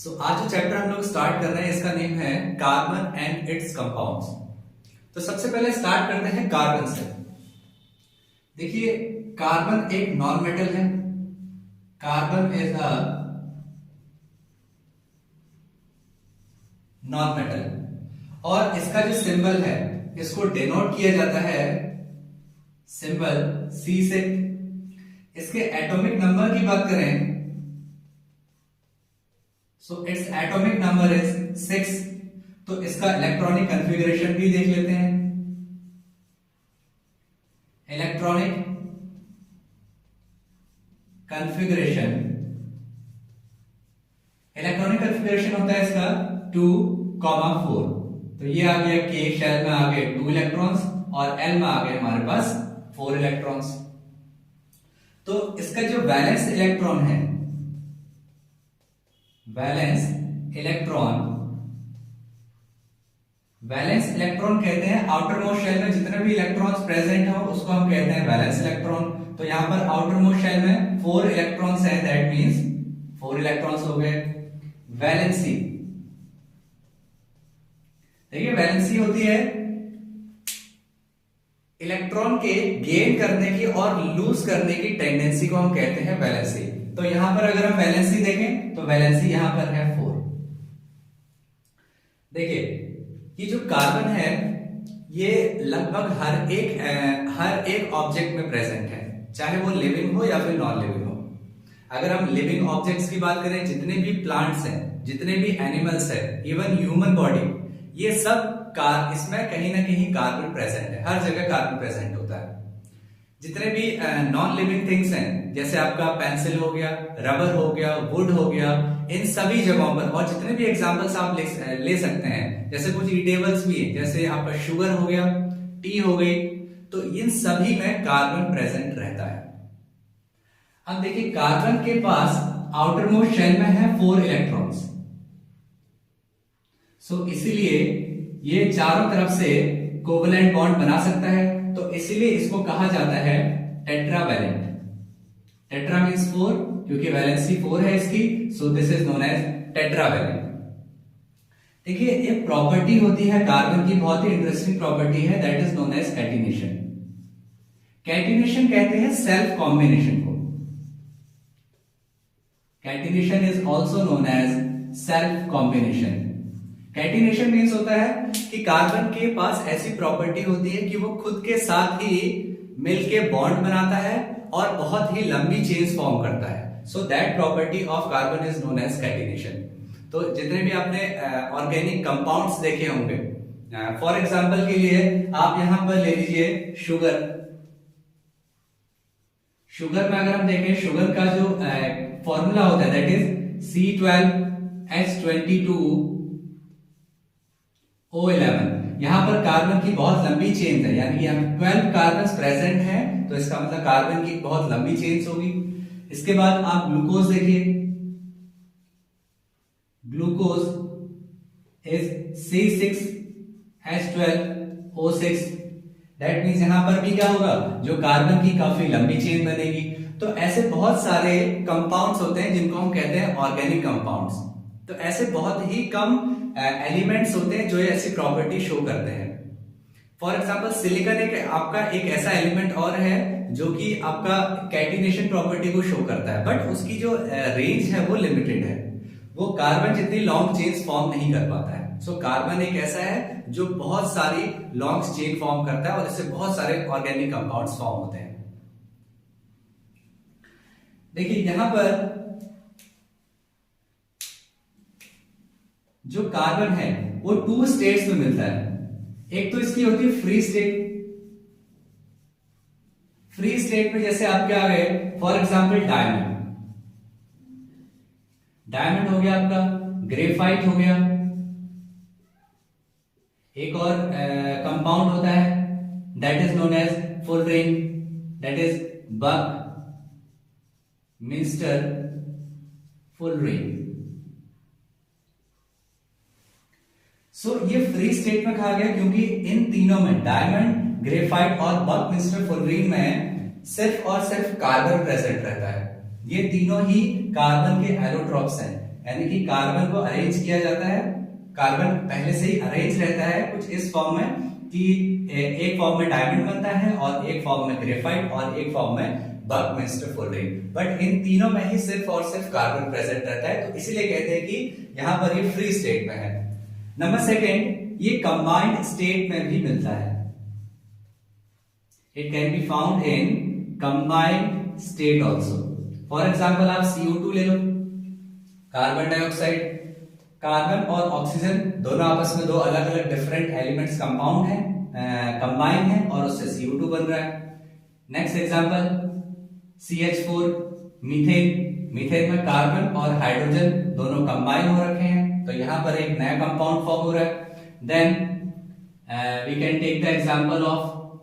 आज जो चैप्टर हम लोग स्टार्ट कर रहे हैं इसका नेम है कार्बन एंड इट्स कंपाउंड्स। तो सबसे पहले स्टार्ट करते हैं कार्बन से। देखिए, कार्बन एक नॉन मेटल है। Carbon is a non metal और इसका जो सिंबल है इसको डिनोट किया जाता है सिंबल सी से। इसके एटॉमिक नंबर की बात करें so its atomic number is 6। तो इसका इलेक्ट्रॉनिक कॉन्फ़िगरेशन भी देख लेते हैं। इलेक्ट्रॉनिक कॉन्फ़िगरेशन होता है इसका 2,4। तो ये आ गया के शेल में आ गए 2 इलेक्ट्रॉन्स और एल में आ गए हमारे पास 4 इलेक्ट्रॉन्स। तो इसका जो वैलेंस इलेक्ट्रॉन है, वैलेंस इलेक्ट्रॉन कहते हैं आउटर मोस्ट शेल में जितने भी इलेक्ट्रॉन्स प्रेजेंट हो उसको हम कहते हैं वैलेंस इलेक्ट्रॉन। तो यहां पर आउटर मोस्ट शेल में 4 इलेक्ट्रॉन्स है, दैट मींस 4 इलेक्ट्रॉन्स हो गए। वैलेंसी, देखिए वैलेंसी होती है इलेक्ट्रॉन के गेन करने की और लूज करने की टेंडेंसी को हम कहते हैं वैलेंसी। तो यहां पर अगर हम वैलेंसी देखें तो वैलेंसी यहां पर है 4। देखिए, ये जो कार्बन है ये लगभग हर एक ऑब्जेक्ट में प्रेजेंट है, चाहे वो लिविंग हो या फिर नॉन लिविंग हो। अगर हम लिविंग ऑब्जेक्ट्स की बात करें, जितने भी प्लांट्स हैं, जितने भी एनिमल्स हैं, इवन ह्यूमन बॉडी, ये सब इसमें कहीं ना कहीं कार्बन प्रेजेंट है। हर जगह कार्बन प्रेजेंट होता है। जितने भी नॉन लिविंग थिंग्स हैं, जैसे आपका पेंसिल हो गया, रबर हो गया, वुड हो गया, इन सभी जगहों पर, और जितने भी एग्जांपल्स आप ले सकते हैं, जैसे कुछ ईटेबल्स भी है, जैसे आपका शुगर हो गया, टी हो गई, तो इन सभी में कार्बन प्रेजेंट रहता है। अब देखिए, कार्बन के पास आउटर मोस्ट शेल में है 4 इलेक्ट्रॉन्स। सो इसीलिए ये चारों तरफ से कोवलेंट बॉन्ड बना सकता है। तो इसीलिए इसको कहा जाता है टेट्रावैलेंट। टेट्रा मींस 4, क्योंकि वैलेंसी 4 है इसकी, so this is known as tetravalent. देखिए, एक प्रॉपर्टी होती है कार्बन की, बहुत ही इंटरेस्टिंग प्रॉपर्टी है, that is known as catenation. Catenation कहते हैं सेल्फ कॉम्बिनेशन को। Catenation is also known as self combination. Catenation means होता है कि कार्बन के पास ऐसी प्रॉपर्टी होती है कि वो खुद के साथ ही मिलके बॉन्ड बनाता है और बहुत ही लंबी चेन्स फॉर्म करता है। So that property of carbon is known as catenation. तो जितने भी आपने ऑर्गेनिक कंपाउंड्स देखे होंगे, फॉर एग्जांपल के लिए आप यहां पर ले लीजिए शुगर। शुगर में अगर हम देखें, शुगर का जो फॉर्मूला होता है दैट इज C12H22O11। यहां पर कार्बन की बहुत लंबी चेन है, यानी कि 12 कार्बन प्रेजेंट है, तो इसका मतलब कार्बन की बहुत लंबी चेन्स होगी। इसके बाद आप ग्लूकोज देखिए, glucose is C6H12O6। That means यहां पर भी क्या होगा, जो कार्बन की काफी लंबी चेन बनेगी। तो ऐसे बहुत सारे कंपाउंड्स होते हैं जिनको हम कहते हैं ऑर्गेनिक कंपाउंड्स। तो ऐसे बहुत ही कम एलिमेंट्स होते हैं जो ऐसी प्रॉपर्टी शो करते हैं। फॉर एग्जांपल सिलिकॉन एक ऐसा एलिमेंट और है जो कि आपका कैटिनेशन प्रॉपर्टी को शो करता है, बट उसकी जो रेंज है वो लिमिटेड है, वो कार्बन जितनी लॉन्ग चेन्स फॉर्म नहीं कर पाता है। सो कार्बन एक ऐसा है जो बहुत सारी लॉन्ग चेन फॉर्म करता है और इससे बहुत सारे ऑर्गेनिक कंपाउंड्स फॉर्म होते हैं। देखिए, यहां पर जो कार्बन है वो 2 स्टेट्स में मिलता है। एक तो इसकी होती है फ्री स्टेट। फ्री स्टेट में जैसे आप क्या आ गए, फॉर एग्जांपल डायमंड। डायमंड हो गया आपका, ग्रेफाइट हो गया। एक और कंपाउंड होता है that is known as fullerene, that is buckminster fullerene. So ये फ्री स्टेट में कहा गया क्योंकि इन तीनों में, डायमंड, ग्रेफाइट और बकमिंस्टर फुलरेन में सिर्फ और सिर्फ कार्बन प्रेजेंट रहता है। ये तीनों ही कार्बन के एलोट्रॉप्स हैं। यानी कि कार्बन को अरेंज किया जाता है, कार्बन पहले से ही अरेंज रहता है कुछ इस फॉर्म में कि एक फॉर्म में डायमंड बनता है और एक फॉर्म में ग्रेफाइट और एक फॉर्म में बकमिंस्टर फुलरिंग, बट इन तीनों में ही सिर्फ और सिर्फ कार्बन प्रेजेंट रहता है, तो इसीलिए कहते हैं कि यहां पर ये फ्री स्टेट में है। नंबर सेकंड, ये कंबाइंड स्टेट में भी मिलता है, it can be found in combined state also. For example आप CO2 ले लो, कार्बन डाइऑक्साइड, कार्बन और ऑक्सीजन दोनों आपस में दो अलग अलग डिफरेंट एलिमेंट्स कंपाउंड है, कंबाइन है और उससे CO2 बन रहा है। Next example CH4 methane, methane में कार्बन और हाइड्रोजन दोनों कंबाइन हो रखे हैं, तो यहां पर एक नया कंपाउंड फॉर्म हो रहा है। Then we can take the example of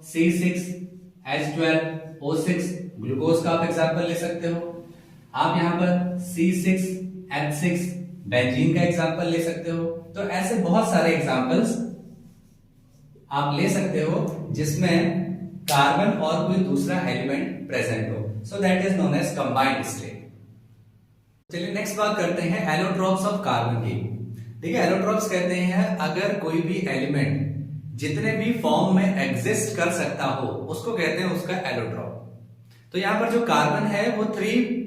C6H12O6, glucose का आप एग्जांपल ले सकते हो। आप यहां पर C6H6 बेंजीन का एग्जांपल ले सकते हो। तो ऐसे बहुत सारे एग्जांपल्स आप ले सकते हो जिसमें कार्बन और कोई दूसरा एलिमेंट प्रेजेंट हो, so that is known as combined state. चलिए नेक्स्ट बात करते हैं एलोट्रॉप्स ऑफ कार्बन की। देखिए एलोट्रॉप्स कहते हैं अगर कोई भी एलिमेंट जितने भी फॉर्म में एग्जिस्ट कर सकता हो उसको कहते हैं उसका एलोट्रॉप। तो यहां पर जो कार्बन है वो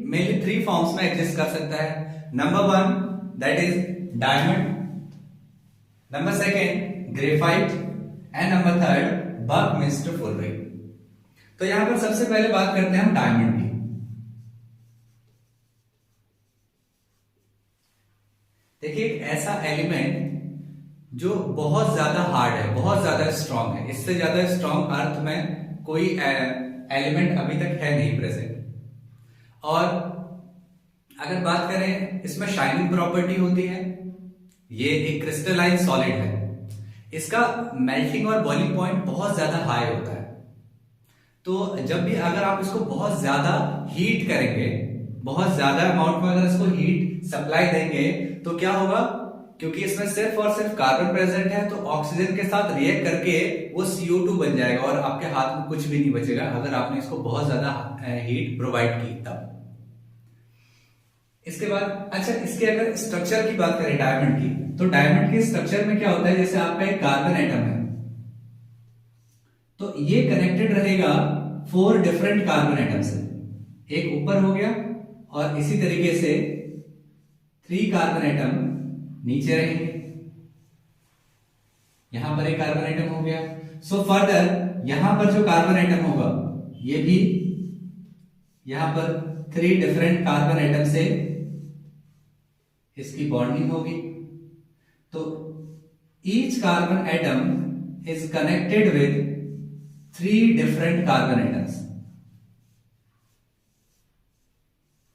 मेनली थ्री फॉर्म्स में एग्जिस्ट कर सकता है। Number one that is diamond, number second graphite and number third buckminster fullerene. तो यहां पर सबसे पहले बात करते हैं हम डायमंड की। देखिए एक ऐसा एलिमेंट जो बहुत ज्यादा हार्ड है, बहुत ज्यादा स्ट्रांग है, इससे ज्यादा स्ट्रांग अर्थ में कोई एलिमेंट अभी तक है नहीं प्रेजेंट। और अगर बात करें इसमें शाइनिंग प्रॉपर्टी होती है, ये एक क्रिस्टलाइन सॉलिड है, इसका मेल्टिंग और बॉइलिंग पॉइंट बहुत ज्यादा हाई होता है। तो जब भी अगर आप इसको बहुत ज्यादा हीट करेंगे, बहुत ज्यादा अमाउंट में अगर इसको हीट सप्लाई देंगे तो क्या होगा, क्योंकि इसमें सिर्फ और सिर्फ कार्बन प्रेजेंट है तो ऑक्सीजन के साथ रिएक्ट करके वो CO2 बन जाएगा और आपके हाथ में कुछ भी नहीं बचेगा अगर आपने इसको बहुत ज्यादा हीट प्रोवाइड की तब। इसके बाद अच्छा, इसके अगर स्ट्रक्चर की बात करें डायमंड की, तो डायमंड के स्ट्रक्चर में क्या होता है, जैसे आपका एक कार्बन एटम है तो ये कनेक्टेड रहेगा 4 डिफरेंट कार्बन एटम से, एक ऊपर हो गया और इसी तरीके से 3 कार्बन एटम नीचे रहेंगे, यहां पर एक कार्बन एटम हो गया। सो फर्दर यहां पर जो कार्बन एटम होगा ये भी यहां पर 3 डिफरेंट कार्बन एटम से इसकी बॉन्डिंग होगी। तो each carbon atom is connected with 3 different carbon atoms.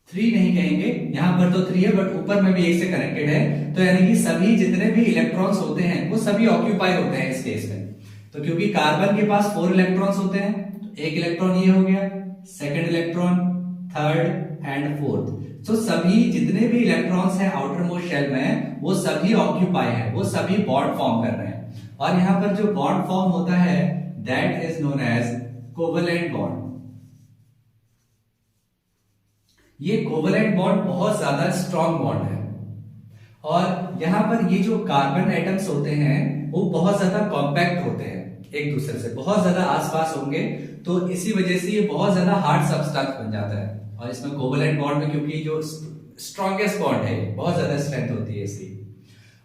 3 नहीं कहेंगे, यहां पर तो 3 है बट ऊपर में भी एक से कनेक्टेड है, तो यानी कि सभी जितने भी इलेक्ट्रॉन्स होते हैं वो सभी ऑक्यूपाई होते हैं इस केस में। तो क्योंकि कार्बन के पास 4 इलेक्ट्रॉन्स होते हैं, तो एक इलेक्ट्रॉन ये हो गया, second electron, third and fourth. तो सभी जितने भी इलेक्ट्रॉन्स हैं आउटर मोस्ट शेल में वो सभी ऑक्यूपाई है, वो सभी बॉन्ड फॉर्म कर रहे हैं। और यहां पर जो बॉन्ड फॉर्म होता है that is known as covalent bond. ये कोवलेंट बॉन्ड बहुत ज्यादा स्ट्रॉन्ग बॉन्ड है और यहां पर ये जो कार्बन एटम्स होते हैं वो बहुत ज्यादा कॉम्पैक्ट होते हैं, एक दूसरे से बहुत ज्यादा आसपास होंगे, तो इसी वजह से ये बहुत ज्यादा हार्ड सब्सटेंस बन जाता है। और इसमें कोवलेंट बॉन्ड में क्योंकि जो स्ट्रॉन्गेस्ट बॉन्ड है बहुत ज्यादा स्ट्रेंथ होती है इसकी।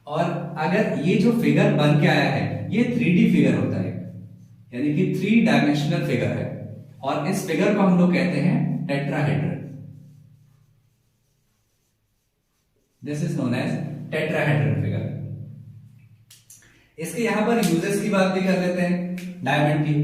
और अगर ये जो फिगर बन के आया है ये 3D फिगर होता है, यानी कि 3 डायमेंशनल फिगर है और इस फिगर को हम लोग कहते हैं tetrahedron. This is known as tetrahedron figure. इसके यहां पर यूजेस की बात भी कर लेते हैं डायमंड की।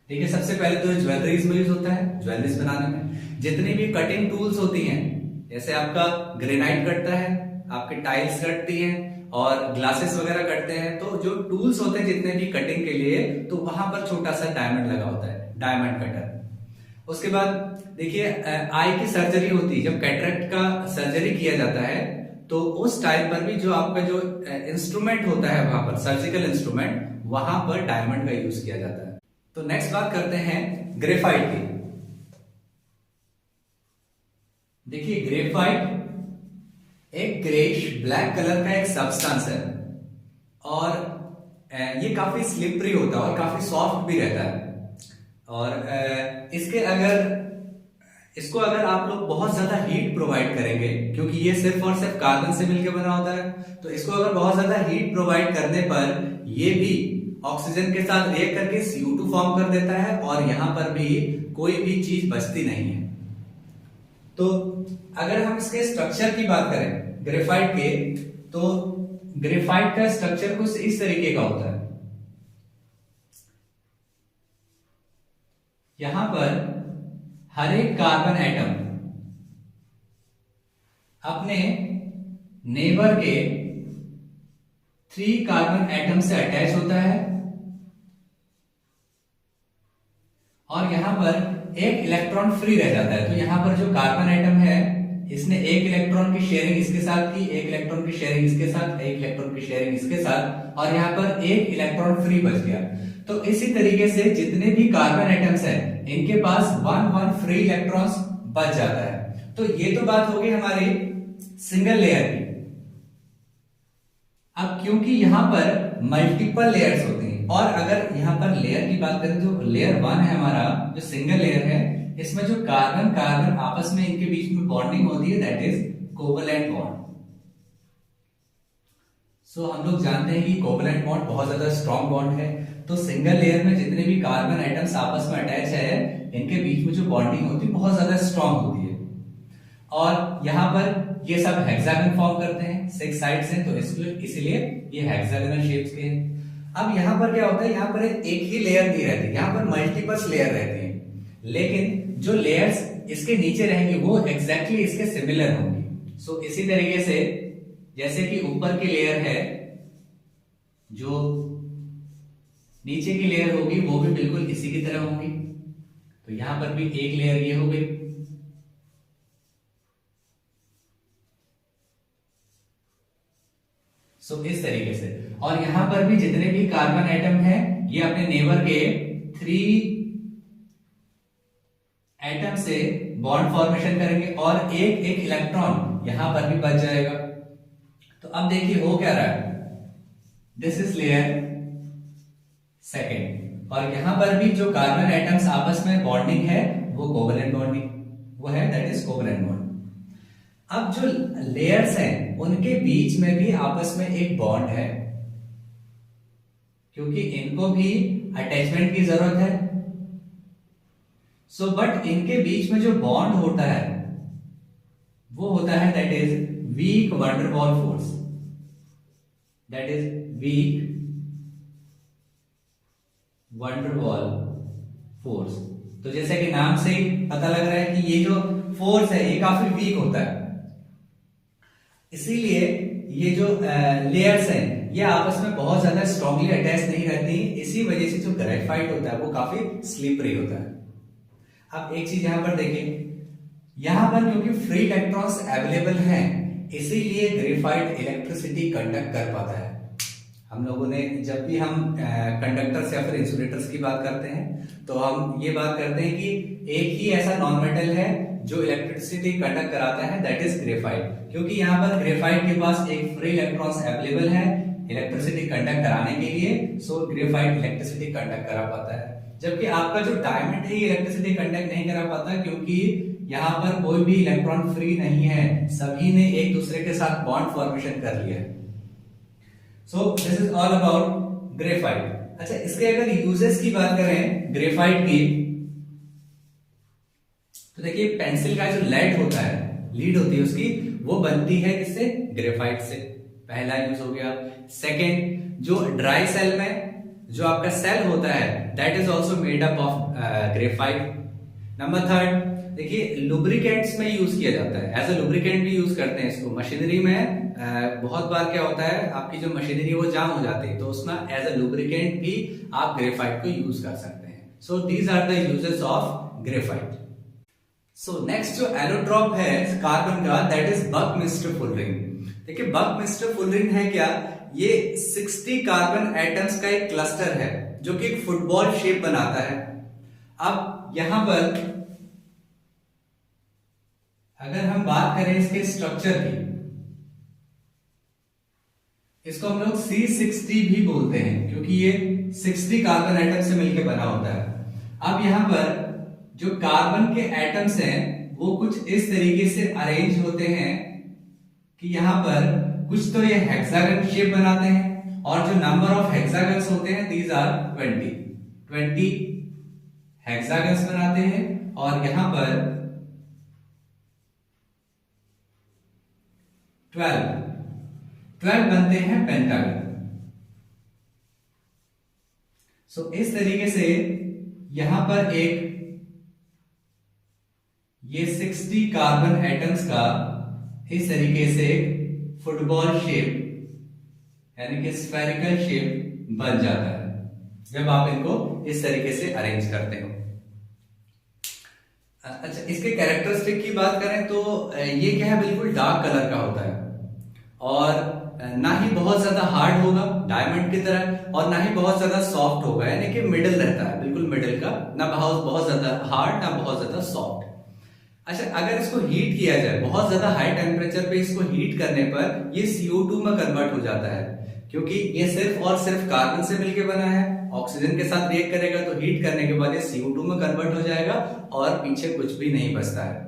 देखिए सबसे पहले तो ज्वेलरीज में यूज होता है, ज्वेलरीज बनाने में जितनी भी कटिंग टूल्स होती हैं, जैसे आपका ग्रेनाइट कटता है, आपके टाइल्स कटती हैं और ग्लासेस वगैरह कटते हैं, तो जो टूल्स होते हैं जितने भी कटिंग के लिए, तो वहां पर छोटा सा डायमंड लगा होता है, डायमंड कटर। उसके बाद देखिए आई की सर्जरी होती है, जब कैटरेक्ट का सर्जरी किया जाता है तो उस टाइम पर भी जो आपका जो इंस्ट्रूमेंट होता है वहां पर सर्जिकल इंस्ट्रूमेंट, वहां पर डायमंड का यूज किया जाता है। तो नेक्स्ट बात करते हैं ग्रेफाइट की। देखिए ग्रेफाइट एक ग्रेश ब्लैक कलर का एक सब्सटेंस है और ये काफी स्लिपरी होता है और काफी सॉफ्ट भी रहता है। और इसको अगर आप लोग बहुत ज्यादा हीट प्रोवाइड करेंगे, क्योंकि ये सिर्फ और सिर्फ कार्बन से मिलकर बना होता है, तो इसको अगर बहुत ज्यादा हीट प्रोवाइड करने पर ये भी ऑक्सीजन के साथ रिएक्ट करके CO2 फॉर्म कर देता है और यहां पर भी कोई भी चीज बचती नहीं है। तो अगर हम इसके स्ट्रक्चर की बात करें ग्रेफाइट के, तो ग्रेफाइट का स्ट्रक्चर कुछ इस तरीके का होता है। यहां पर हर एक कार्बन एटम अपने नेबर के 3 कार्बन एटम से अटैच होता है और यहां पर एक इलेक्ट्रॉन फ्री रह जाता है। तो यहां पर जो कार्बन एटम है, इसने एक इलेक्ट्रॉन की शेयरिंग इसके साथ की, एक इलेक्ट्रॉन की शेयरिंग इसके साथ, एक इलेक्ट्रॉन की शेयरिंग इसके साथ, और यहां पर एक इलेक्ट्रॉन फ्री बच गया। तो इसी तरीके से जितने भी कार्बन एटम्स हैं, इनके पास 1 फ्री इलेक्ट्रॉन्स बच जाता है। तो ये तो बात होगी हमारी सिंगल लेयर की। अब क्योंकि यहां पर मल्टीपल लेयर्स होते हैं, और अगर यहां पर लेयर की बात करें तो लेयर 1 है हमारा जो सिंगल लेयर है, इसमें जो कार्बन कार्बन आपस में इनके बीच में बॉन्डिंग होती है, दैट इज कोवलेंट बॉन्ड। सो हम लोग जानते हैं कि कोवलेंट बॉन्ड बहुत ज्यादा स्ट्रॉन्ग बॉन्ड है। तो सिंगल लेयर में जितने भी कार्बन एटम्स आपस में अटैच है, इनके बीच में जो बॉन्डिंग होती है बहुत ज्यादा स्ट्रॉन्ग होती है। और यहां पर ये सब हेक्सागन फॉर्म करते हैं, 6 साइड्स हैं, तो इसलिए ये हेक्सागोनल शेप्स के हैं। अब यहां पर क्या होता है, यहां पर एक ही लेयर नहीं रहती, यहां पर मल्टीपल लेयर रहती है, लेकिन जो लेयर्स इसके नीचे रहेंगी वो एग्जैक्टली इसके सिमिलर होंगी। सो इसी तरीके से जैसे कि ऊपर की लेयर है, जो नीचे की लेयर होगी वो भी बिल्कुल इसी की तरह होंगी। तो यहां पर भी एक लेयर ये हो गई। सो इस तरीके से, और यहां पर भी जितने भी कार्बन एटम हैं, ये अपने नेबर के 3 एटम से बॉन्ड फॉर्मेशन करेंगे और एक एक इलेक्ट्रॉन यहां पर भी बच जाएगा। तो अब देखिए हो क्या रहा है, दिस इज लेयर सेकेंड, और यहां पर भी जो कार्बन एटम्स आपस में बॉन्डिंग है वो कोवलेंट बॉन्डिंग वो है, दैट इज कोवलेंट बॉन्ड। अब जो लेयर्स हैं उनके बीच में भी आपस में एक बॉन्ड है, क्योंकि इनको भी अटैचमेंट की जरूरत है। सो बट इनके बीच में जो बॉन्ड होता है वो होता है that is weak van der Waals force, that is weak van der Waals force. तो जैसे कि नाम से ही पता लग रहा है कि ये जो फोर्स है ये काफी वीक होता है, इसीलिए ये जो लेयर्स हैं ये आपस में बहुत ज्यादा स्ट्रांगली अटैच नहीं रहती। इसी वजह से जो ग्रेफाइट होता है वो काफी स्लिपरी होता है। अब एक चीज यहां पर देखें, यहां पर क्योंकि फ्री इलेक्ट्रॉन्स अवेलेबल हैं, इसीलिए ग्रेफाइट इलेक्ट्रिसिटी कंडक्ट कर पाता है। हम लोगों ने जब भी हम कंडक्टर्स या फिर इंसुलेटर्स की बात करते हैं तो हम ये बात करते हैं कि एक ही ऐसा नॉन मेटल है जो इलेक्ट्रिसिटी कंडक्ट कराता है, दैट इज ग्रेफाइट। क्योंकि यहाँ पर ग्रेफाइट के पास एक फ्री इलेक्ट्रॉन्स अवेलेबल है इलेक्ट्रिसिटी कंडक्ट कराने के लिए, सो ग्रेफाइट इलेक्ट्रिसिटी कंडक्ट करा पाता है। जबकि आपका जो डायमंड है ये इलेक्ट्रिसिटी कंडक्ट नहीं करा पाता, क्योंकि यहाँ पर कोई भी इलेक्ट्रॉन फ्री नहीं है, सभी ने एक दूसरे के साथ बॉन्ड फॉर्मेशन कर लिया है। सो this is all about graphite. अच्छा, इसके अगर यूजेस की बात करें ग्रेफाइट की, तो देखिए पेंसिल का जो लीड होता है, लीड होती है उसकी, वो बनती है किससे, ग्रेफाइट से। पहला यूज हो गया। सेकेंड, जो ड्राई सेल में जो आपका सेल होता है that is also made up of graphite. Number third, देखिए लुब्रिकेंट्स में यूज किया जाता है, एज अ लुब्रिकेंट भी यूज करते हैं इसको। मशीनरी में बहुत बार क्या होता है, आपकी जो मशीनरी वो जाम हो जाती है, तो उसमें एज अ लुब्रिकेंट भी आप ग्रेफाइट को यूज कर सकते हैं। So these are the uses of graphite. So next जो एलोट्रॉप है कार्बन का, दैट इज बकमिस्टर फुलरिंग। देखिए बकमिस्टर फुलरिंग है क्या, ये 60 कार्बन एटम्स का एक क्लस्टर है जो कि एक फुटबॉल शेप बनाता है। अब यहां पर अगर हम बात करें इसके स्ट्रक्चर की, इसको हम लोग C60 भी बोलते हैं क्योंकि ये 60 कार्बन एटम से मिलकर बना होता है। अब यहां पर जो कार्बन के एटम्स हैं वो कुछ इस तरीके से अरेंज होते हैं कि यहां पर कुछ तो ये हेक्सागन शेप बनाते हैं और जो नंबर ऑफ हेक्सागन्स होते हैं दीज आर 20 हेक्सागन्स बनाते हैं और यहां पर 12 बनते हैं पेंटागन। सो इस तरीके से यहां पर एक ये 60 कार्बन एटम्स का इस तरीके से फुटबॉल शेप यानी कि स्फेरिकल शेप बन जाता है जब आप इनको इस तरीके से अरेंज करते हो। अच्छा, इसके कैरेक्टरिस्टिक की बात करें तो ये क्या है, बिल्कुल डार्क कलर का होता है और ना ही बहुत ज्यादा हार्ड होगा डायमंड की तरह और ना ही बहुत ज्यादा सॉफ्ट होगा, यानी कि मिडिल रहता है, बिल्कुल मिडिल का, ना बहुत ज्यादा हार्ड ना बहुत ज्यादा सॉफ्ट। अच्छा, अगर इसको हीट किया जाए बहुत ज्यादा हाई टेम्परेचर पे इसको हीट करने पर ये CO2 में कन्वर्ट हो जाता है क्योंकि ये सिर्फ और सिर्फ कार्बन से मिलकर बना है, ऑक्सीजन के साथ रिएक्ट करेगा तो हीट करने के बाद ये CO2 में कन्वर्ट हो जाएगा और पीछे कुछ भी नहीं बचता है।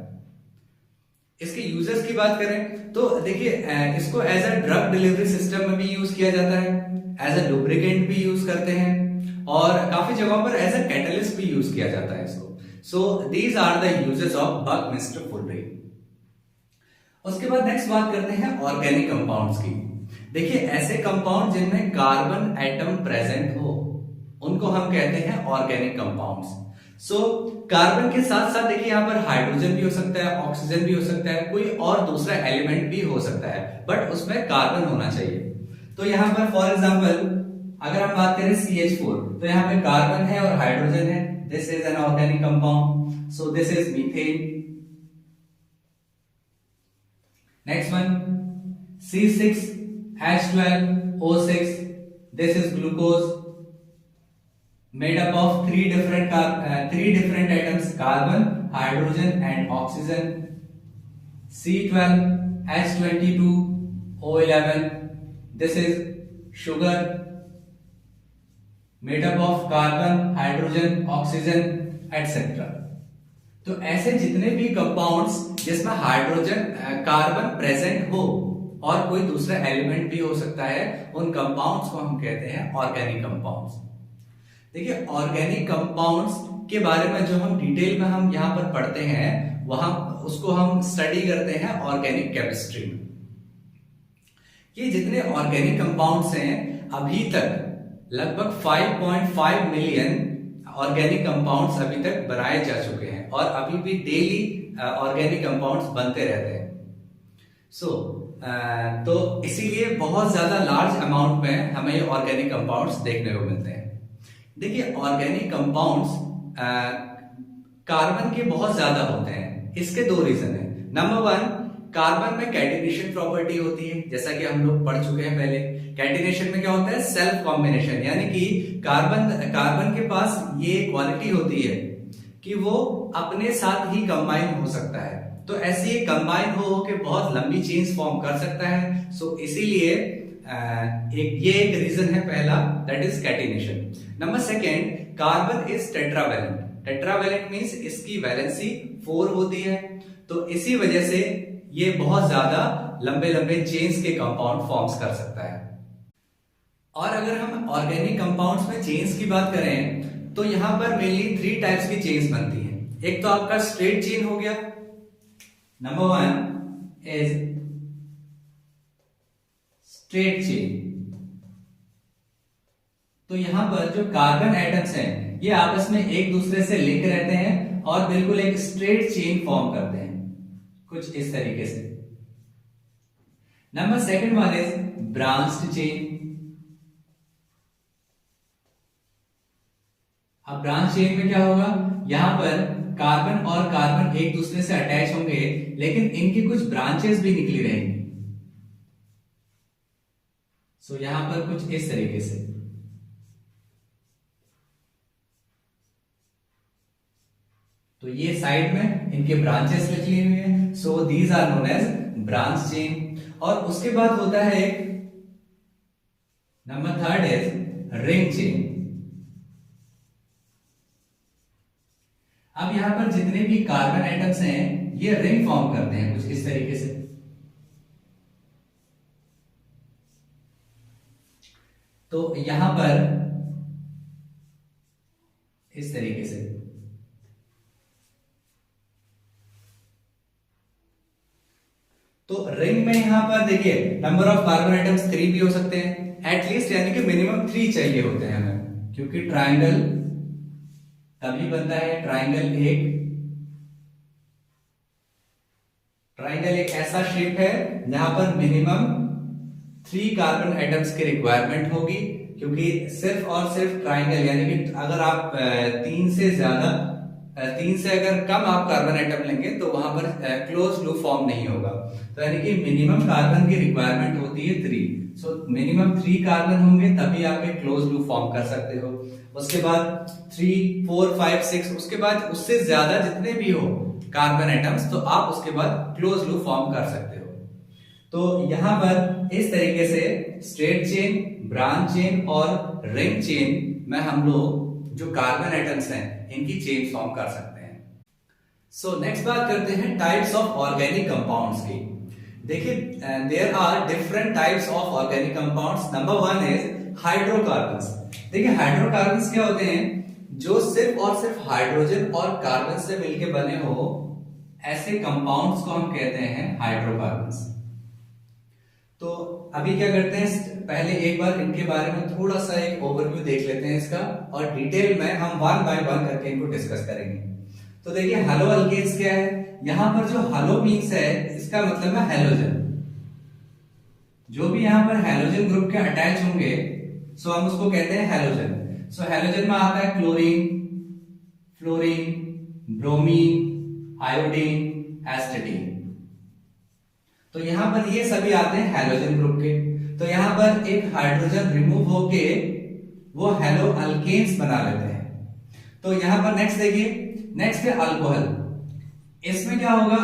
इसके यूजर्स की बात करें तो देखिए इसको as a drug delivery system में भी यूज किया जाता है, एज अ लुब्रिकेंट भी यूज करते हैं और काफी जगहों पर एज अ कैटलिस्ट भी यूज किया जाता है इसको। So these are the uses of buckminster fullerene. उसके बाद नेक्स्ट बात करते हैं ऑर्गेनिक कंपाउंड्स की। देखिए ऐसे कंपाउंड जिनमें कार्बन एटम प्रेजेंट हो उनको हम कहते हैं ऑर्गेनिक कंपाउंड्स। सो कार्बन के साथ साथ देखिए यहाँ पर हाइड्रोजन भी हो सकता है, ऑक्सीजन भी हो सकता है, कोई और दूसरा एलिमेंट भी हो सकता है, बट उसमें कार्बन होना चाहिए। तो यहाँ पर फॉर एग्जांपल अगर हम बात करें CH4 तो यहाँ पे कार्बन है और हाइड्रोजन है, this is an organic compound, so this is methane. Next one C6H12O6, this is glucose made up of three different atoms, carbon, hydrogen and oxygen. C12H22O11, this is sugar made up of carbon, hydrogen, oxygen etc. तो ऐसे जितने भी compounds जिसमें hydrogen carbon present हो और कोई दूसरा element भी हो सकता है उन कंपाउंड्स को हम कहते हैं ऑर्गेनिक कंपाउंड्स। देखिए ऑर्गेनिक कंपाउंड्स के बारे में जो हम डिटेल में हम यहां पर पढ़ते हैं वहां उसको हम स्टडी करते हैं ऑर्गेनिक केमिस्ट्री में। ये जितने ऑर्गेनिक कंपाउंड्स हैं अभी तक लगभग 5.5 मिलियन ऑर्गेनिक कंपाउंड्स अभी तक बनाए जा चुके हैं और अभी भी डेली ऑर्गेनिक कंपाउंड्स बनते रहते हैं। तो इसीलिए बहुत ज्यादा लार्ज अमाउंट में हमें ये ऑर्गेनिक कंपाउंड्स देखने को मिलते हैं। देखिए ऑर्गेनिक कंपाउंड्स कार्बन के बहुत ज्यादा होते हैं, इसके दो रीजन है। नंबर वन, कार्बन में कैटिनेशन प्रॉपर्टी होती है, जैसा कि हम लोग पढ़ चुके हैं पहले। कैटिनेशन में क्या होता है, सेल्फ कॉम्बिनेशन, यानी कि कार्बन के पास ये क्वालिटी होती है कि वो अपने साथ ही कंबाइन हो सकता है, तो ऐसे ही कंबाइन हो के बहुत लंबी चेन्स फॉर्म कर सकता है। सो इसीलिए एक रीजन है पहला, that is catenation. Number second, carbon is tetravalent. Tetravalent means इसकी वैलेंसी 4 होती है, तो इसी वजह से ये बहुत ज्यादा लंबे लंबे चेन्स के कंपाउंड फॉर्म्स कर सकता है। और अगर हम ऑर्गेनिक कंपाउंड्स में चेन्स की बात करें तो यहां पर मेनली 3 टाइप्स की चेन्स बनती हैं। एक तो आपका स्ट्रेट चेन हो गया, नंबर 1 इज स्ट्रेट चेन। तो यहां पर जो कार्बन एटम्स हैं ये आपस में एक दूसरे से लिंक रहते हैं और बिल्कुल एक स्ट्रेट चेन फॉर्म करते हैं, कुछ इस तरीके से। Number second one is branched chain. अब ब्रांच चेन में क्या होगा, यहां पर कार्बन और कार्बन एक दूसरे से अटैच होंगे लेकिन इनकी कुछ ब्रांचेस भी निकली रहेंगी। सो यहां पर कुछ इस तरीके से। तो ये साइड में इनके ब्रांचेस निकली हुई है, so these are known as branch chain. और उसके बाद होता है एक number third is ring chain. अब यहां पर जितने भी कार्बन एटम्स हैं ये रिंग फॉर्म करते हैं कुछ इस तरीके से। तो यहां पर इस तरीके से तो रिंग में यहां पर देखिए नंबर ऑफ कार्बन आइटम्स 3 भी हो सकते हैं एटलीस्ट, यानी कि मिनिमम 3 चाहिए होते हैं हमें, क्योंकि ट्रायंगल तभी बनता है। ट्रायंगल एक ऐसा शेप है जहां पर मिनिमम 3 कार्बन एटम्स की रिक्वायरमेंट होगी, क्योंकि सिर्फ और सिर्फ ट्रायंगल यानी कि अगर आप 3 से अगर कम आप कार्बन एटम लेंगे तो वहां पर क्लोज लूप फॉर्म नहीं होगा। तो यानी कि मिनिमम कार्बन की रिक्वायरमेंट होती है 3। सो मिनिमम 3 कार्बन होंगे तभी आप एक क्लोज लूप फॉर्म कर सकते हो। उसके बाद 3, 4, 5, 6, उसके बाद उससे ज्यादा जितने भी हो कार्बन एटम्स तो आप उसके बाद क्लोज लूप फॉर्म कर सकते हो। तो यहां पर इस तरीके से स्ट्रेट चेन, ब्रांच चेन और रिंग चेन में हम लोग जो कार्बन एटम्स हैं इनकी चेन फॉर्म कर सकते हैं। सो नेक्स्ट बात करते हैं टाइप्स ऑफ ऑर्गेनिक कंपाउंड्स की। देखिए there are different types of organic compounds. Number 1 is hydrocarbons. देखिए हाइड्रोकार्बन्स क्या होते हैं, जो सिर्फ और सिर्फ हाइड्रोजन और कार्बन से मिलकर बने हो ऐसे कंपाउंड्स को हम कहते हैं हाइड्रोकार्बन्स। तो अभी क्या करते हैं, पहले एक बार इनके बारे में थोड़ा सा एक ओवरव्यू देख लेते हैं इसका, और डिटेल में हम 1 बाय 1 करके इनको डिस्कस करेंगे। तो देखिए हेलो अल्केन्स क्या है, यहां पर जो हेलो मीन्स है इसका मतलब है हैलोजन। जो भी यहां पर हैलोजन ग्रुप के अटैच होंगे सो हम उसको कहते हैं हैलोजन। सो हैलोजन में आता है क्लोरीन, फ्लोरीन, ब्रोमीन, आयोडीन, एस्टेटीन। तो यहां पर ये सभी आते हैं हैलोजन ग्रुप के। तो यहां पर एक हाइड्रोजन रिमूव होके वो हेलो अल्केन्स बना लेते हैं। तो यहां पर नेक्स्ट देखिए, नेक्स्ट है अल्कोहल। इसमें क्या होगा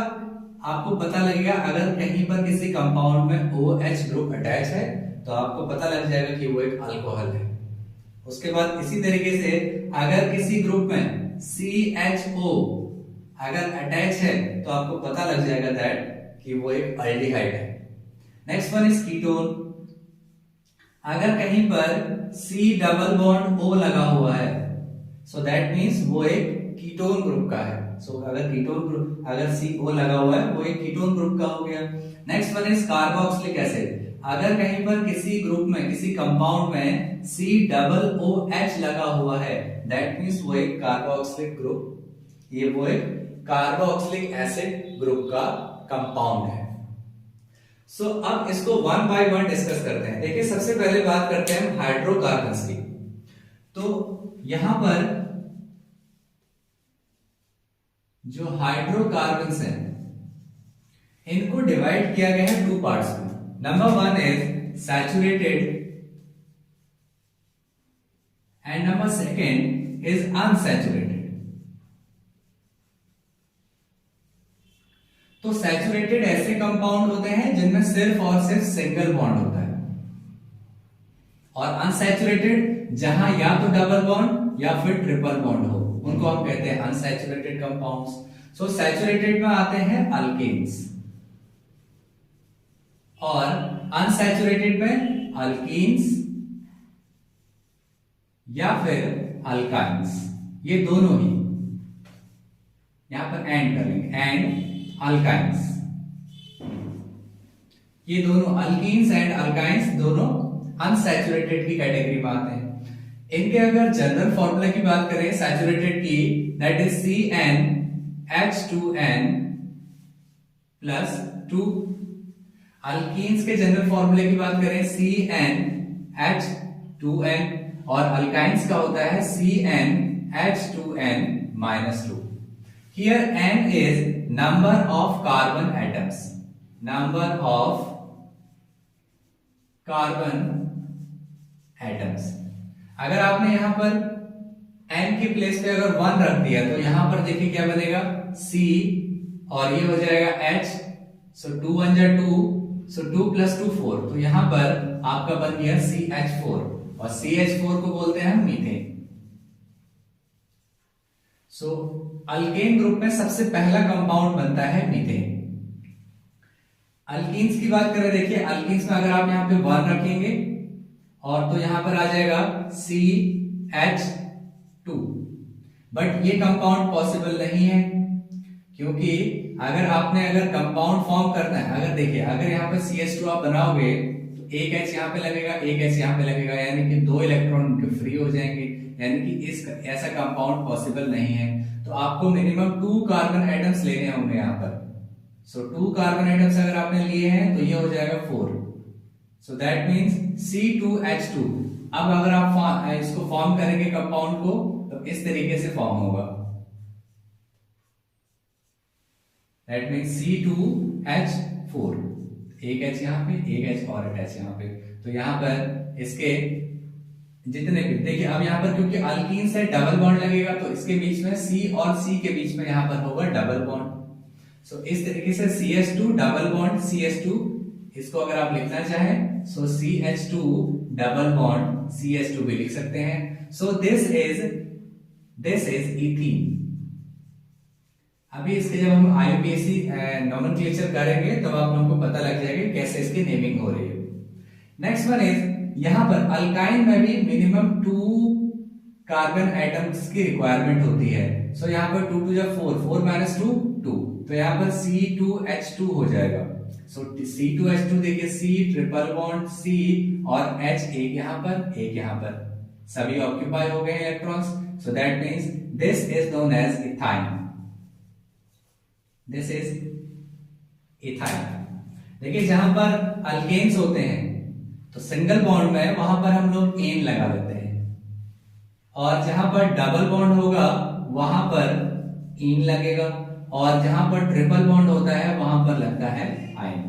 आपको पता लगेगा, अगर कहीं पर किसी कंपाउंड में OH ग्रुप अटैच है तो आपको पता लग जाएगा कि वो एक अल्कोहल है। उसके बाद इसी तरीके से अगर किसी ग्रुप में CHO अगर अटैच है तो आपको पता लग जाएगा दैट कि वो एक अल्डिहाइड है। Next one is ketone. अगर कहीं पर C डबल बॉन्ड O लगा हुआ है सो दैट मींस वो एक कीटोन ग्रुप का है। सो अगर कीटोन ग्रुप अगर CO लगा हुआ है वो एक कीटोन ग्रुप का हो गया। Next one is carboxylic acid. अगर कहीं पर किसी ग्रुप में किसी कंपाउंड में C डबल OH लगा हुआ है दैट मींस वो एक कार्बोक्सिलिक ग्रुप, ये वो एक कार्बोक्सिलिक एसिड ग्रुप का कंपाउंड है। सो अब इसको 1 बाय 1 डिस्कस करते हैं। देखिए सबसे पहले बात करते हैं हाइड्रोकार्बन्स की। तो यहां पर जो हाइड्रोकार्बन्स हैं इनको डिवाइड किया गया है 2 पार्ट्स में। Number 1 is saturated and number 2 is unsaturated. तो सैचुरेटेड ऐसे कंपाउंड होते हैं जिनमें सिर्फ और सिर्फ सिंगल बॉन्ड होता है, और अनसैचुरेटेड जहां या तो डबल बॉन्ड या फिर ट्रिपल बॉन्ड हो उनको हम कहते हैं अनसैचुरेटेड कंपाउंड्स। सो सैचुरेटेड में आते हैं अल्केन्स और अनसैचुरेटेड में अल्कीन्स या फिर अल्काइंस, ये दोनों ही यहां पर एंड करेंगे, एंड अल्काइंस। ये दोनों अल्कीन्स एंड अल्काइंस दोनों अनसैचुरेटेड की कैटेगरी में आते हैं। इनके अगर जनरल फॉर्मूला की बात करें सैचुरेटेड की, that is CnH2n plus 2। Alkenes के जनरल फॉर्मूले की बात करें CnH2n, और अल्काइंस का होता है CnH2n minus 2। Here n is number of carbon atoms, number of carbon atoms। अगर आपने यहां पर n के प्लेस पे अगर 1 रख दिया तो यहां पर देखिए क्या बनेगा C और ये हो जाएगा H। सो 2 1 जा 2 सो 2 + 2 4, तो यहां पर आपका बन गया CH4 और CH4 को बोलते हैं हम मीथेन। सो अल्केन ग्रुप में सबसे पहला कंपाउंड बनता है मीथेन। अल्कीन्स की बात करें, देखिए अल्कीन्स में अगर आप यहां पे 1 रखेंगे और तो यहां पर आ जाएगा CH2, बट ये कंपाउंड पॉसिबल नहीं है, क्योंकि अगर कंपाउंड फॉर्म करना है, अगर देखिए अगर यहाँ पे CH2 आप बनाओगे तो एक H यहाँ पे लगेगा, एक H यहाँ पे लगेगा, यानी कि 2 इलेक्ट्रॉन फ्री हो जाएंगे, यानी कि ऐसा कंपाउंड पॉसिबल नहीं है। तो आपको मिनिमम 2 कार्बन एटम्स लेने होंगे यहाँ पर। सो 2 कार्बन एटम्स अगर आपने लिए हैं तो ये हो जाएगा 4, सो दैट मीन्स C2H2। अब अगर आप इसको फॉर्म करेंगे कंपाउंड को तो इस तरीके से फॉर्म होगा, दैट मीन्स C2H4, एक H यहाँ पे, एक H और एक H यहाँ पे। तो यहाँ पर इसके जितने भी देखिए, अब यहाँ पर क्योंकि अल्कीन से डबल बॉन्ड लगेगा तो इसके बीच में C और C के बीच में यहाँ पर होगा डबल बॉन्ड। सो इस तरीके से CH2 डबल बॉन्ड CH2, इसको अगर आप लिखना चाहें सो CH2 डबल बॉन्ड CH2 भी लिख सकते हैं। सो दिस इज इथीन। अभी इसके जब हम IUPAC नोमेनक्लेचर करेंगे तब आप लोगों को पता लग जाएगा कैसे इसकी नेमिंग हो रही है। नेक्स्ट वन इज, यहां पर अल्काइन में भी मिनिमम 2 कार्बन एटम्स की रिक्वायरमेंट होती है। सो यहाँ पर 2 2 4, 4 - 2 2, तो यहाँ पर C2H2 हो जाएगा। सो C2H2 देखिए, C ट्रिपल बॉन्ड C और H, एक यहाँ पर एक यहाँ पर, सभी ऑक्यूपाई हो गए electrons. So that means this is known as ethyne. This is ethyne. देखिए जहां पर अल्केन्स होते हैं तो सिंगल बॉन्ड में वहां पर हम लोग एन लगा देते हैं, और जहां पर डबल बॉन्ड होगा वहां पर इन लगेगा, और जहां पर ट्रिपल बॉन्ड होता है वहां पर लगता है आयन।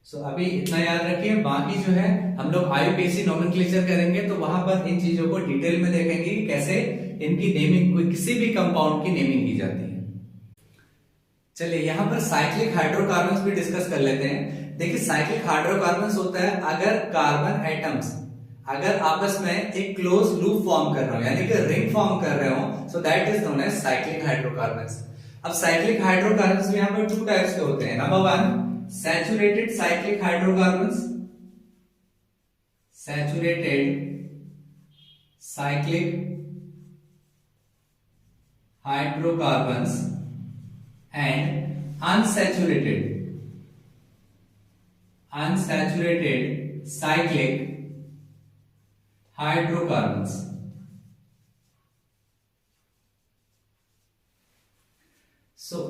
सो अभी इतना याद रखिए, बाकी जो है हम लोग IUPAC नोमेनक्लेचर करेंगे तो वहां पर इन चीजों को डिटेल में देखेंगे कि कैसे इनकी नेमिंग, कोई किसी भी कंपाउंड की नेमिंग की जाती है। चलिए यहाँ पर साइक्लिक हाइड्रोकार्बन्स भी डिस्कस कर लेते हैं। देखिए साइक्लिक हाइड्रोकार्बन्स होता है अगर कार्बन एटम्स अगर आपस में एक क्लोज लूप फॉर्म कर रहे हो, यानी कि रिंग फॉर्म कर रहे हो, so that is known as cyclic hydrocarbons. अब साइक्लिक हाइड्रोकार्बन्स में यहाँ पर 2 टाइप्स के होते हैं। Number 1 saturated cyclic hydrocarbons, saturated cyclic hydrocarbons and unsaturated cyclic hydrocarbons।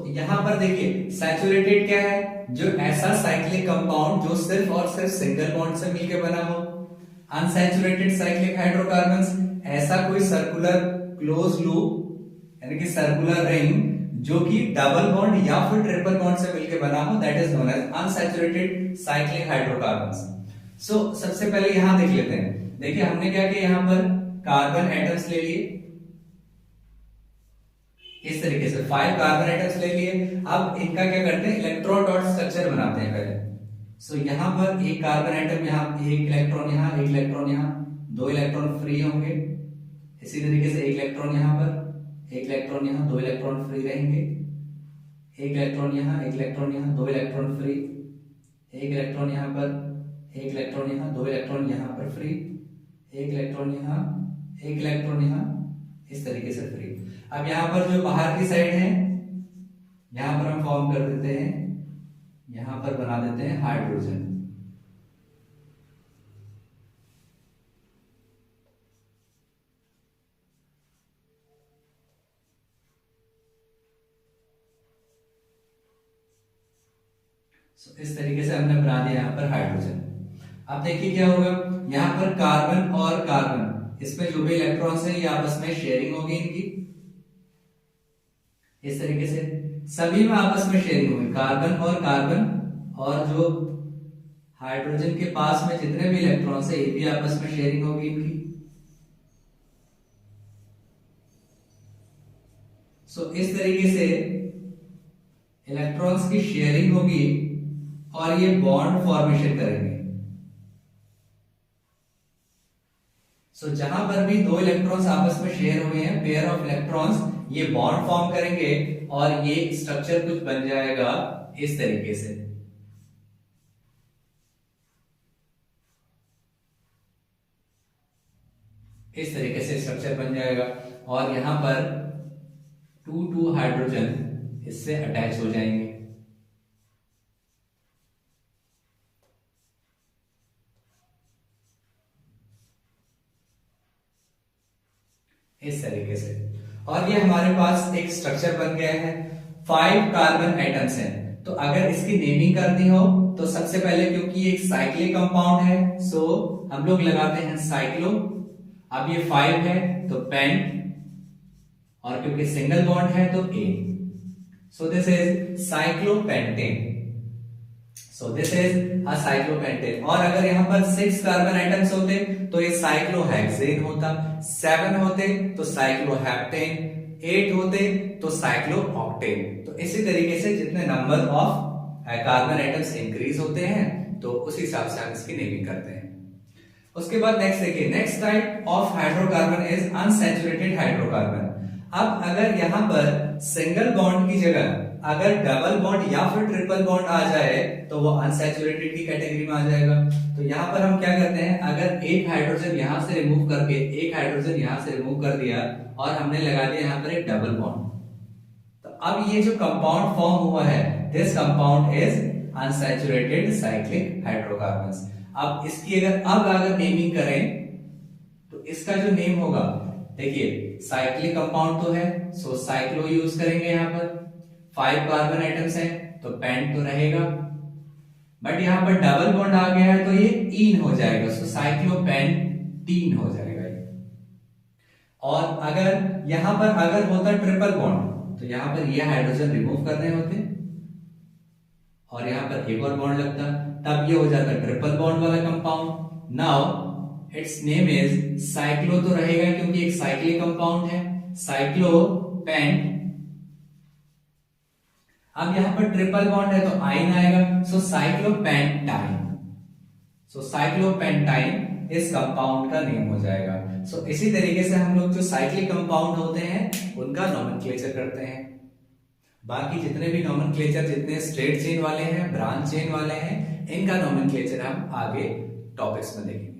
यहां पर देखिए सैचुरेटेड क्या है, जो ऐसा साइक्लिक कंपाउंड जो सिर्फ और सिर्फ सिंगल बॉन्ड से मिलकर बना हो। अनसैचुरेटेड साइक्लिक हाइड्रोकार्बन्स ऐसा कोई सर्कुलर क्लोज लूप यानी कि सर्कुलर रिंग जो कि डबल बॉन्ड या फिर ट्रिपल बॉन्ड से मिलकर बना हो, that is known as unsaturated cyclic hydrocarbons. So सबसे पहले यहां देख लेते हैं। देखिए हमने क्या किया, यहां पर कार्बन एटम्स ले लिए इस तरीके से, 5 कार्बन एटम्स ले लिए। अब इनका क्या करते हैं, इलेक्ट्रॉन डॉट स्ट्रक्चर बनाते हैं पहले। सो यहां पर एक कार्बन एटम, यहां एक इलेक्ट्रॉन, यहां एक इलेक्ट्रॉन, यहां 2 इलेक्ट्रॉन फ्री होंगे। इसी तरीके से एक इलेक्ट्रॉन यहां पर, एक इलेक्ट्रॉन यहां, 2 इलेक्ट्रॉन फ्री रहेंगे। एक इलेक्ट्रॉन यहां, एक इलेक्ट्रॉन यहां, 2 इलेक्ट्रॉन फ्री। एक इलेक्ट्रॉन यहां पर, एक इलेक्ट्रॉन यहां, 2 इलेक्ट्रॉन यहां पर फ्री। एक इलेक्ट्रॉन यहां, एक इलेक्ट्रॉन यहां, इस तरीके से फ्री। अब यहां पर जो बाहर की साइड है, यहां पर हम फॉर्म कर देते हैं, यहां पर बना देते हैं हाइड्रोजन। इस तरीके से हमने बना दिया यहां पर हाइड्रोजन। अब देखिए क्या होगा, यहां पर कार्बन और कार्बन, इसमें जो भी इलेक्ट्रॉन्स हैं ये आपस में शेयरिंग होगी इनकी, इस तरीके से सभी में आपस में शेयरिंग होगी, कार्बन और कार्बन, और जो हाइड्रोजन के पास में जितने भी इलेक्ट्रॉन्स है ये भी आपस में शेयरिंग होगी इनकी। सो इस तरीके से इलेक्ट्रॉन्स की शेयरिंग होगी और ये बॉन्ड फॉर्मेशन करेंगे। सो जहां पर भी दो इलेक्ट्रॉन्स आपस में शेयर हुए हैं, पेयर ऑफ इलेक्ट्रॉन्स, ये बॉन्ड फॉर्म करेंगे और ये स्ट्रक्चर कुछ बन जाएगा इस तरीके से। इस तरीके से स्ट्रक्चर बन जाएगा और यहां पर 2 हाइड्रोजन इससे अटैच हो जाएंगे। इस तरीके से, और ये हमारे पास एक स्ट्रक्चर बन गया है। 5 कार्बन एटम्स हैं, तो अगर इसकी नेमिंग करनी हो तो सबसे पहले, क्योंकि एक साइक्लिक कंपाउंड है, सो हम लोग लगाते हैं साइक्लो। अब ये 5 है तो पेंट, और क्योंकि सिंगल बॉन्ड है तो ए, so this is cyclopentane. So this is a cyclopentane. और अगर यहां पर 6 कार्बन एटम्स होते तो ये साइक्लोहेक्सेन होता, 7 होते तो साइक्लोहेप्टेन, 8 होते तो साइक्लोऑक्टेन। तो इसी तरीके से जितने number of carbon atoms increase होते हैं तो उस हिसाब से हम इसकी नेमिंग करते हैं। उसके बाद नेक्स्ट देखिए, next type of hydrocarbon is unsaturated hydrocarbon. अब अगर यहां पर सिंगल बॉन्ड की जगह अगर डबल बॉन्ड या फिर ट्रिपल बॉन्ड आ जाए तो वो अनसैचुरेटेड की कैटेगरी में आ जाएगा। तो यहां पर हम क्या करते हैं, अगर एक हाइड्रोजन यहां से रिमूव करके एक हाइड्रोजन यहां से रिमूव कर दिया और हमने लगा दिया यहां पर एक डबल बॉन्ड, तो अब ये जो कंपाउंड फॉर्म हुआ है, this compound is unsaturated cyclic hydrocarbons. अब इसकी अगर नेमिंग करें तो इसका जो नेम होगा, देखिए साइक्लिक कंपाउंड तो है, सो साइक्लो यूज करेंगे। यहां पर 5 कार्बन एटम्स हैं तो पेंट तो रहेगा, बट यहां पर डबल बॉन्ड आ गया है तो ये ईन हो जाएगा, सो साइक्लोपेंटीन हो जाएगा ये। और अगर यहां पर अगर होता ट्रिपल बॉन्ड तो यहां पर ये हाइड्रोजन रिमूव करने होते और यहां पर एक और बॉन्ड लगता, तब ये हो जाता ट्रिपल बॉन्ड वाला compound. Now it's name is cyclo तो रहेगा क्योंकि एक साइक्लिक कंपाउंड है, साइक्लोपेंट। अब यहां पर ट्रिपल बॉन्ड है तो आइन आएगा, सो साइक्लोपेंटाइन। सो साइक्लोपेंटाइन इस कंपाउंड का नेम हो जाएगा। सो इसी तरीके से हम लोग जो साइक्लिक कंपाउंड होते हैं उनका नोमेनक्लेचर करते हैं। बाकी जितने भी नोमेनक्लेचर, जितने स्ट्रेट चेन वाले हैं, ब्रांच चेन वाले हैं, इनका नोमेनक्लेचर हम आगे टॉपिक्स में देखेंगे।